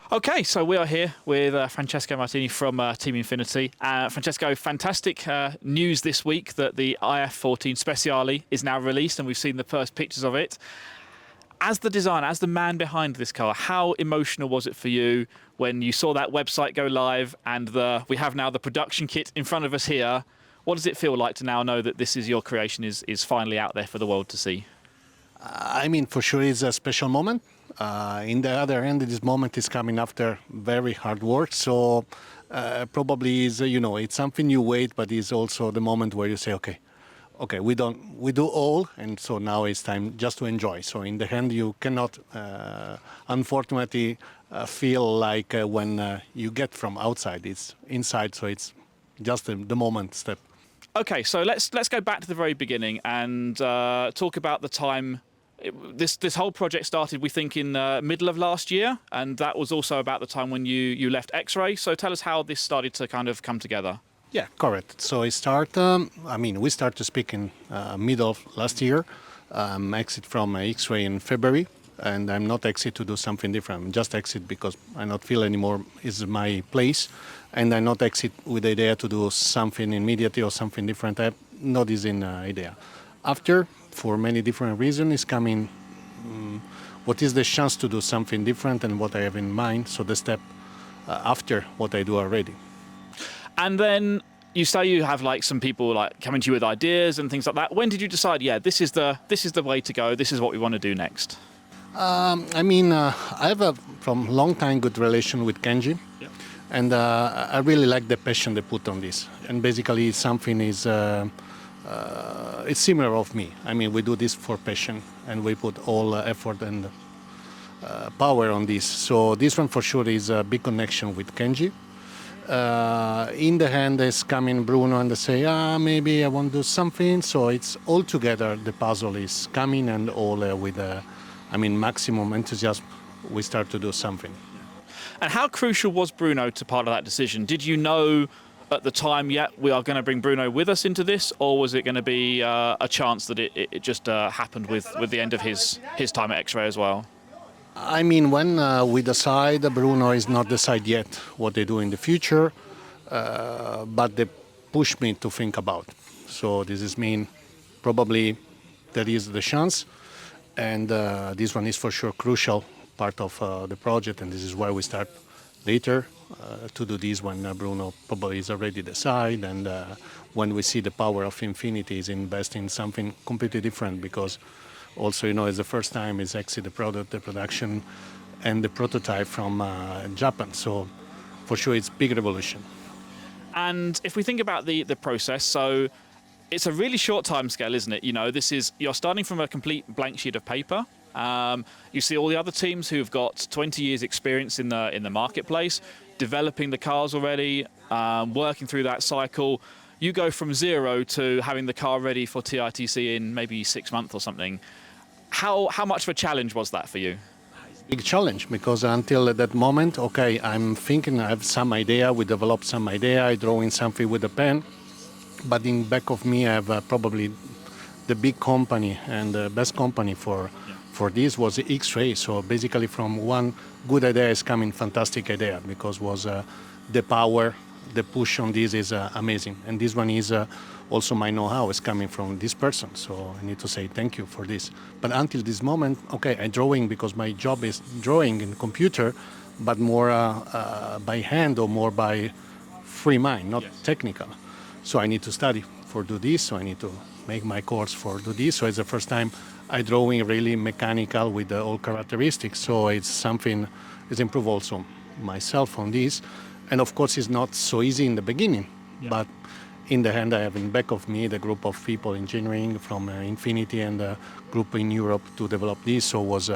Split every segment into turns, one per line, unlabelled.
Okay, so we are here with Francesco Martini from Team Infinity. Francesco, fantastic news this week that the IF14 Speciale is now released and we've seen the first pictures of it. As the designer, as the man behind this car, how emotional was it for you when you saw that website go live and we have now the production kit in front of us here? What does it feel like to now know that this is your creation is finally out there for the world to see?
For sure it's a special moment. In the other hand, this moment is coming after very hard work. So probably is it's something you wait, but it's also the moment where you say, okay, we do all, and so now it's time just to enjoy. So in the end, you cannot, unfortunately, feel like when you get from outside, it's inside. So it's just the moment step.
Okay, so let's go back to the very beginning and talk about the time. This whole project started, we think, in the middle of last year, and that was also about the time when you left X-Ray. So tell us how this started to kind of come together.
Yeah, correct. So we start to speak in middle of last year. Exit from X-Ray in February, and I'm not exit to do something different. I'm just exit because I not feel anymore is my place, and I not exit with the idea to do something immediately or something different. I have no this in idea. After, for many different reasons, is coming. What is the chance to do something different and what I have in mind? So the step after what I do already.
And then you say you have like some people like coming to you with ideas and things like that. When did you decide? Yeah, this is the way to go. This is what we want to do next.
I have from long time good relation with Kenji, yeah. And I really like the passion they put on this. And basically, something is it's similar of me. We do this for passion, and we put all effort and power on this. So this one for sure is a big connection with Kenji. In the end is coming Bruno and they say, maybe I want to do something. So it's all together. The puzzle is coming and all with maximum enthusiasm, we start to do something.
And how crucial was Bruno to part of that decision? Did you know at the time, we are going to bring Bruno with us into this, or was it going to be a chance that it just happened with the end of his time at X-Ray as well?
When we decide, Bruno is not decide yet what they do in the future, but they push me to think about. So this is mean probably there is the chance, and this one is for sure crucial part of the project, and this is why we start later to do this when Bruno probably is already decided, and when we see the power of Infinity is investing in something completely different, because also, it's the first time is exit the product, the production, and the prototype from Japan. So, for sure, it's big revolution.
And if we think about the process, so it's a really short time scale, isn't it? You're starting from a complete blank sheet of paper. You see all the other teams who've got 20 years experience in the marketplace, developing the cars already, working through that cycle. You go from zero to having the car ready for TITC in maybe 6 months or something. How much of a challenge was that for you?
Big challenge, because until that moment, I'm thinking I have some idea, we develop some idea, I draw in something with a pen, but in back of me I have probably the big company and the best company for this was X-Ray. So basically from one good idea is coming fantastic idea, because was the power, the push on this is amazing. And this one is also my know-how is coming from this person. So I need to say thank you for this. But until this moment, I'm drawing because my job is drawing in computer, but more by hand or more by free mind, not technical. So I need to study for do this. So I need to make my course for do this. So it's the first time I drawing really mechanical with all characteristics. So it's something is improve also myself on this. And of course, it's not so easy in the beginning, but in the end, I have in back of me the group of people engineering from Infinity and the group in Europe to develop this. So it was,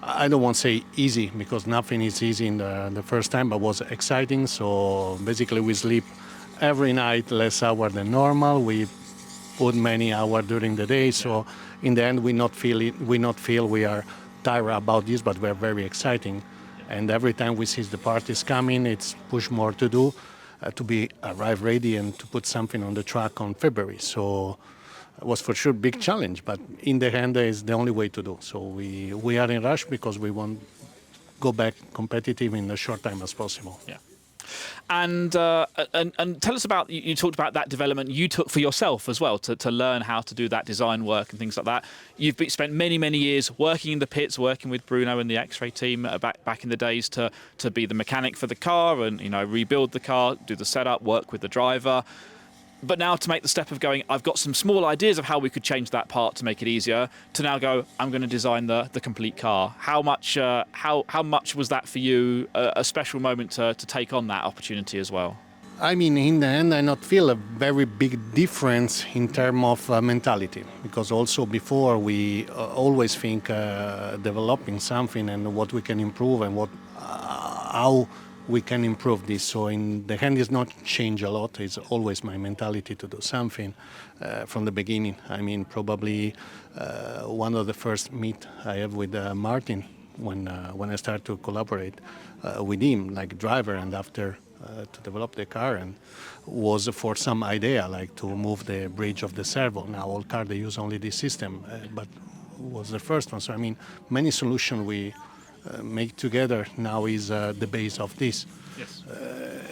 I don't want to say easy, because nothing is easy in the first time, but was exciting. So basically, we sleep every night less hour than normal. We put many hours during the day. So in the end, we not feel we are tired about this, but we're very exciting. And every time we see the part is coming, it's push more to do, to be arrive ready and to put something on the track on February. So it was for sure a big challenge, but in the end is the only way to do. So we are in rush because we want go back competitive in a short time as possible.
Yeah. And tell us about, you talked about that development you took for yourself as well, to learn how to do that design work and things like that. You've spent many years working in the pits, working with Bruno and the X-Ray team back in the days to be the mechanic for the car and, you know, rebuild the car, do the setup, work with the driver. But now to make the step of going, I've got some small ideas of how we could change that part to make it easier, to now go, I'm going to design the complete car. How much was that for you, a special moment to take on that opportunity as well?
I mean, in the end, I not feel a very big difference in terms of mentality, because also before we always think developing something and what we can improve and how we can improve this. So in the end, it's not change a lot. It's always my mentality to do something from the beginning. I mean, probably one of the first meet I have with Martin when I started to collaborate with him, like driver, and after to develop the car, and was for some idea like to move the bridge of the servo. Now all cars they use only this system, but was the first one. So I mean, many solutions we make together now is the base of this.
Yes.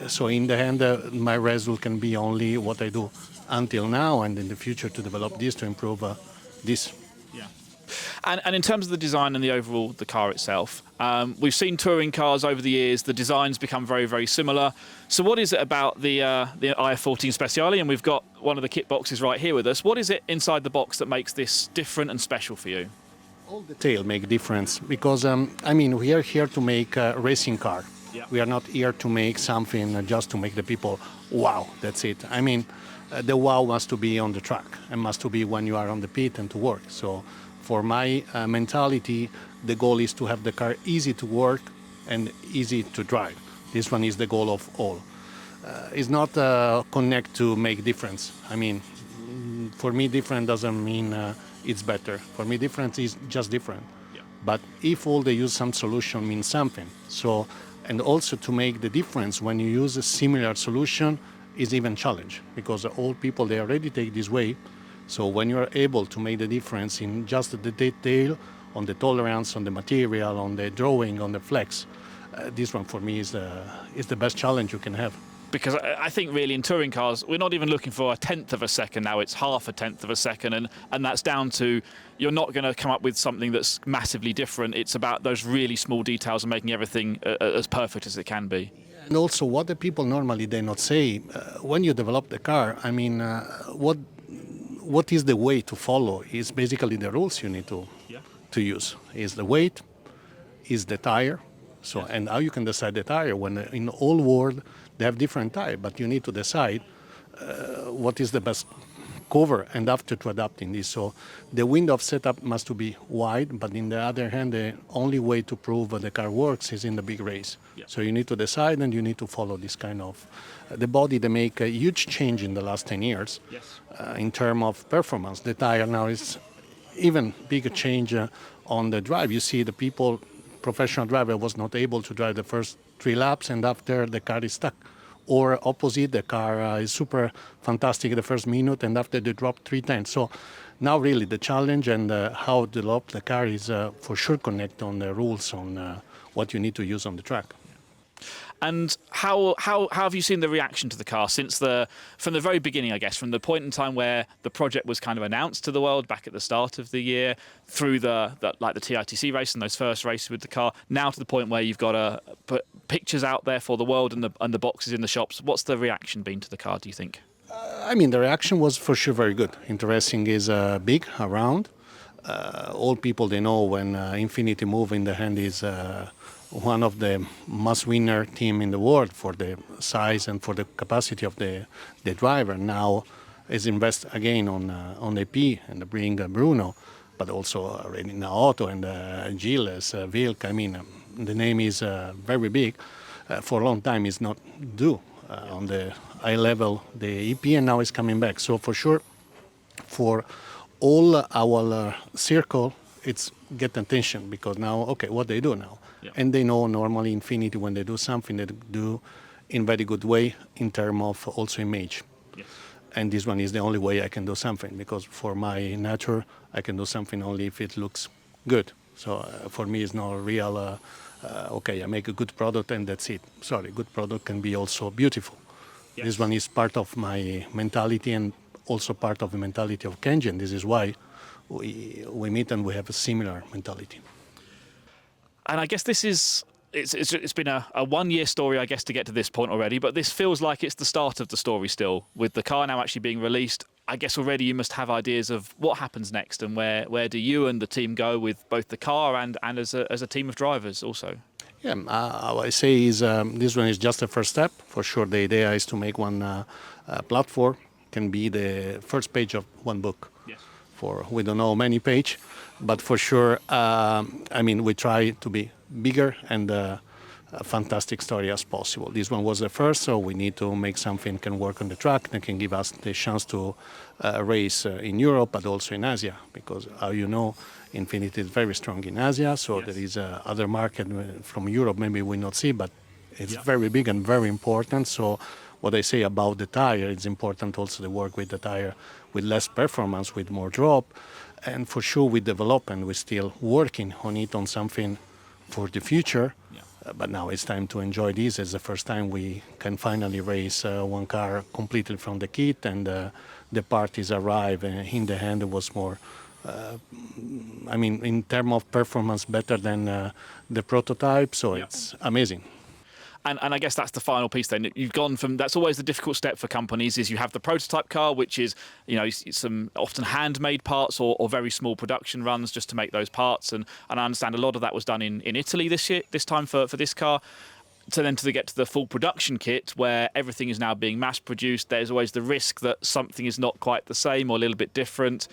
So in the end, my result can be only what I do until now and in the future to develop this, to improve this.
Yeah. And in terms of the design and the car itself, we've seen touring cars over the years, the designs become very similar. So what is it about the IF14 Speciale, and we've got one of the kit boxes right here with us, what is it inside the box that makes this different and special for you?
All detail make difference because I mean we are here to make a racing car. Yeah. We are not here to make something just to make the people wow. That's it. I mean the wow must to be on the track and must to be when you are on the pit and to work. So for my mentality, the goal is to have the car easy to work and easy to drive. This one is the goal of all. It's not connect to make difference. I mean, for me, different doesn't mean it's better. For me, different is just different. Yeah. But if all they use some solution means something. So, and also to make the difference when you use a similar solution is even challenge, because all people, they already take this way. So when you are able to make the difference in just the detail, on the tolerance, on the material, on the drawing, on the flex, this one for me is the best challenge you can have.
Because I think really in touring cars, we're not even looking for a tenth of a second now, it's half a tenth of a second, and that's down to you're not going to come up with something that's massively different. It's about those really small details and making everything as perfect as it can be.
And also what the people normally they not say, when you develop the car, I mean, what is the way to follow is basically the rules you need to use. Is the weight, is the tire, so yes. And how you can decide the tire when in all world they have different tire, but you need to decide what is the best cover and after to adapt in this. So the window of setup must to be wide, but in the other hand, the only way to prove the car works is in the big race. Yeah. So you need to decide and you need to follow this kind of... the body, they make a huge change in the last 10 years. Yes. In terms of performance. The tire now is even bigger change on the drive. You see the people, professional driver was not able to drive the first 3 laps and after the car is stuck. Or opposite, the car is super fantastic the first minute and after they drop 3 tenths. So now really the challenge and how to develop the car is for sure connect on the rules on what you need to use on the track.
And how have you seen the reaction to the car from the very beginning, I guess, from the point in time where the project was kind of announced to the world back at the start of the year, through the TITC race and those first races with the car, now to the point where you've got to put pictures out there for the world and the boxes in the shops? What's the reaction been to the car, do you think?
I mean, the reaction was for sure very good. Interesting is big around. All people, they know when Inf1nity move in the hand is one of the must-winner team in the world for the size and for the capacity of the driver. Now is invest again on AP and bring Bruno, but also already now Otto and Gilles, Wilk. I mean, the name is very big. For a long time is not due on the high level. The EP and now is coming back. So for sure, for all our circle, it's get attention because now, okay, what they do now. Yeah. And they know normally Inf1nity when they do something, they do in very good way in terms of also image. Yes. And this one is the only way I can do something because for my nature, I can do something only if it looks good. So for me, it's not real okay, I make a good product and that's it. Sorry, good product can be also beautiful.
Yes.
This one is part of my mentality and also part of the mentality of Kenji. This is why we meet and we have a similar mentality.
And I guess this is it's been a 1 year story, I guess, to get to this point already. But this feels like it's the start of the story still, with the car now actually being released. I guess already you must have ideas of what happens next and where do you and the team go with both the car and as a team of drivers also.
Yeah, what I say is this one is just a first step. For sure, the idea is to make one platform can be the first page of one book.
Yes.
For we don't know many page, but for sure, I mean, we try to be bigger and a fantastic story as possible. This one was the first, so we need to make something can work on the track that can give us the chance to race in Europe, but also in Asia, because you know, Infinity is very strong in Asia, so
Yes.
there is other market from Europe maybe we not see, but it's
Yeah.
very big and very important. So what I say about the tire, it's important also to work with the tire with less performance, with more drop, and for sure we develop and we're still working on it on something for the future.
Yeah.
But now it's time to enjoy this. It's the first time we can finally race one car completely from the kit, and the parties arrive. And in the end, it was more, I mean, in terms of performance, better than the prototype. So
Yeah.
it's amazing.
And I guess that's the final piece then. You've gone from, that's always the difficult step for companies, is you have the prototype car, which is, you know, some often handmade parts or very small production runs just to make those parts. And I understand a lot of that was done in Italy this time for this car. To then to get to the full production kit where everything is now being mass produced, there's always the risk that something is not quite the same or a little bit different.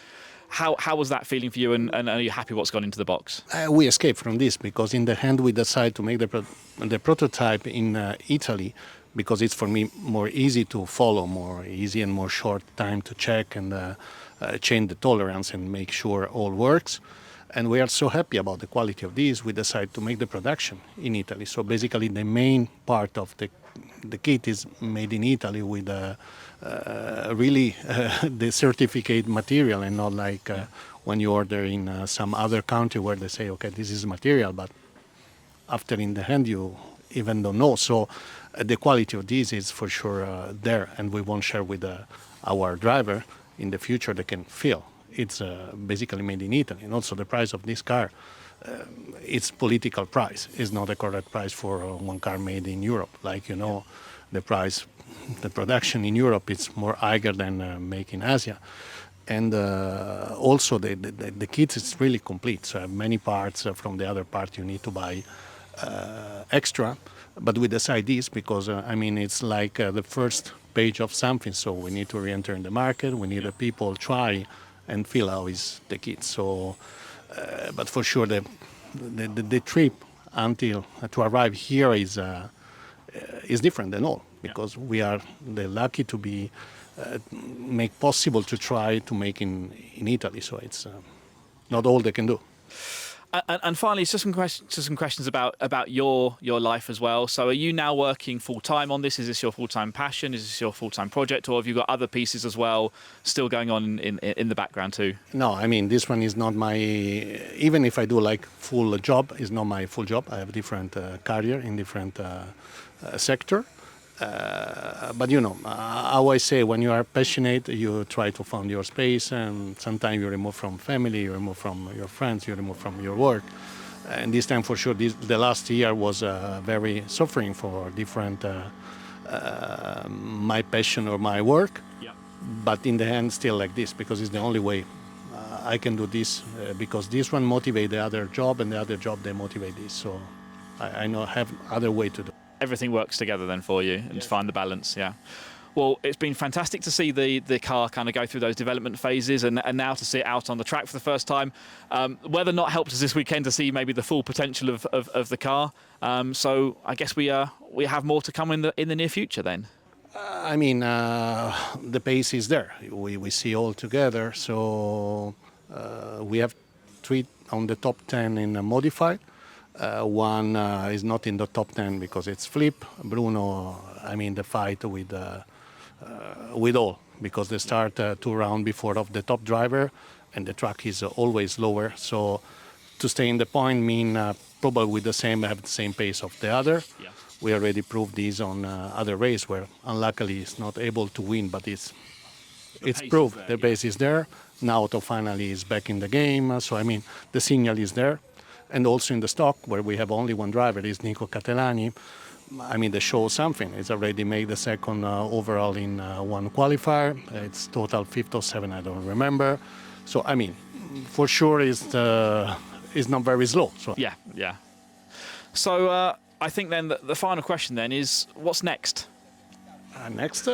How was that feeling for you, and are you happy what's gone into the box?
We escape from this because in the end we decide to make the prototype in Italy because it's for me more easy to follow, more easy and more short time to check and change the tolerance and make sure all works. And we are so happy about the quality of this, we decide to make the production in Italy. So basically the main part of the kit is made in Italy with really the certificate material and not like when you order in some other country where they say, okay, this is material, but after in the end you even don't know. So the quality of this is for sure there, and we won't share with our driver in the future. They can feel it's basically made in Italy, and also the price of this car. It's political price. It's not a correct price for one car made in Europe. Like you know, the price, the production in Europe is more higher than make in Asia. And also the kit is really complete. So many parts from the other part you need to buy extra. But we decide this because I mean it's like the first page of something. So we need to re-enter in the market. We need the people try and feel how is the kit. So, but for sure the trip until to arrive here is different than all because we are lucky to be make possible to try to make in Italy. So it's not all they can do.
And finally, just some questions about your life as well. So, are you now working full time on this? Is this your full time passion? Is this your full time project, or have you got other pieces as well still going on in the background too?
No, I mean this one is not my. Even if I do like full job, is not my full job. I have different career in different sector. But you know, how I say, when you are passionate, you try to find your space, and sometimes you remove from family, you remove from your friends, you remove from your work. And this time, for sure, the last year was very suffering for different my passion or my work.
Yeah.
But in the end, still like this, because it's the only way I can do this. Because this one motivate the other job, and the other job they motivate this. So I know have other way to do.
Everything works together then for you and find the balance. Yeah. Well, it's been fantastic to see the car kind of go through those development phases and now to see it out on the track for the first time. Weather not helped us this weekend to see maybe the full potential of the car. So I guess we have more to come in the near future then.
I mean, the pace is there. We see all together. So we have 3 on the top 10 in modified. One is not in the top 10 because it's flip. Bruno, I mean, the fight with all, because they start 2 rounds before of the top driver, and the track is always lower. So to stay in the point mean probably with the same have the same pace of the other.
Yeah.
We already proved this on other race where unluckily it's not able to win, but it's
pace
proved
is there,
the
yeah.
base is there. Now Auto finally is back in the game, so I mean the signal is there, and also in the stock where we have only one driver is Nico Catelani. I mean, they show something. It's already made the second overall in one qualifier. It's total fifth or seventh, I don't remember. So I mean, for sure is not very slow. So
Yeah, yeah. So I think then the final question then is, what's next?
next,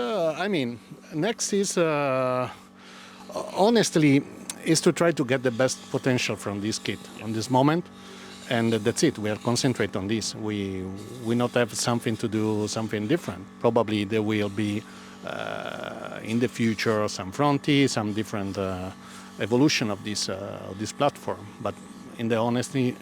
next is honestly is to try to get the best potential from this kit on this moment, and that's it. We are concentrate on this. We not have something to do something different. Probably there will be in the future some fronty, some different evolution of this platform. But in the honesty,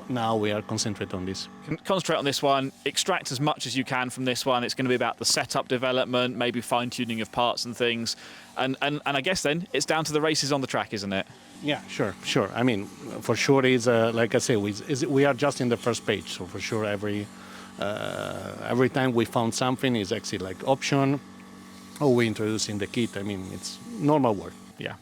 now we are concentrate on this.
Concentrate on this one, extract as much as you can from this one. It's going to be about the setup development, maybe fine-tuning of parts and things. And I guess then it's down to the races on the track, isn't it?
Yeah, sure. I mean, for sure is like I say, we are just in the first page. So for sure, every time we found something is actually like option, or we introduce in the kit. I mean, it's normal work.
Yeah.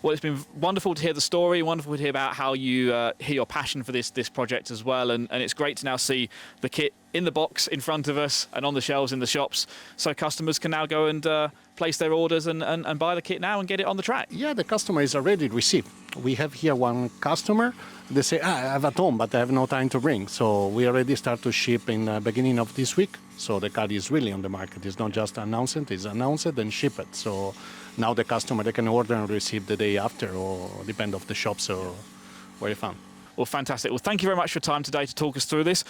Well, it's been wonderful to hear the story, wonderful to hear about how you hear your passion for this project as well, and it's great to now see the kit in the box in front of us and on the shelves in the shops, so customers can now go and place their orders and buy the kit now and get it on the track.
Yeah, the customer is already received. We have here one customer. They say, I have at home, but I have no time to bring. So we already start to ship in the beginning of this week. So the car is really on the market. It's not just announced, it's announced and shipped. So now the customer, they can order and receive the day after, or depend of the shop. So very fun.
Well, fantastic. Well, thank you very much for your time today to talk us through this.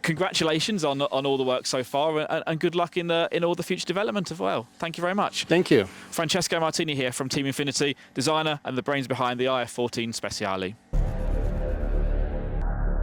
Congratulations on all the work so far, and good luck in all the future development as well. Thank you very much.
Thank you.
Francesco Martini here from Team Infinity, designer and the brains behind the IF14 Speciale.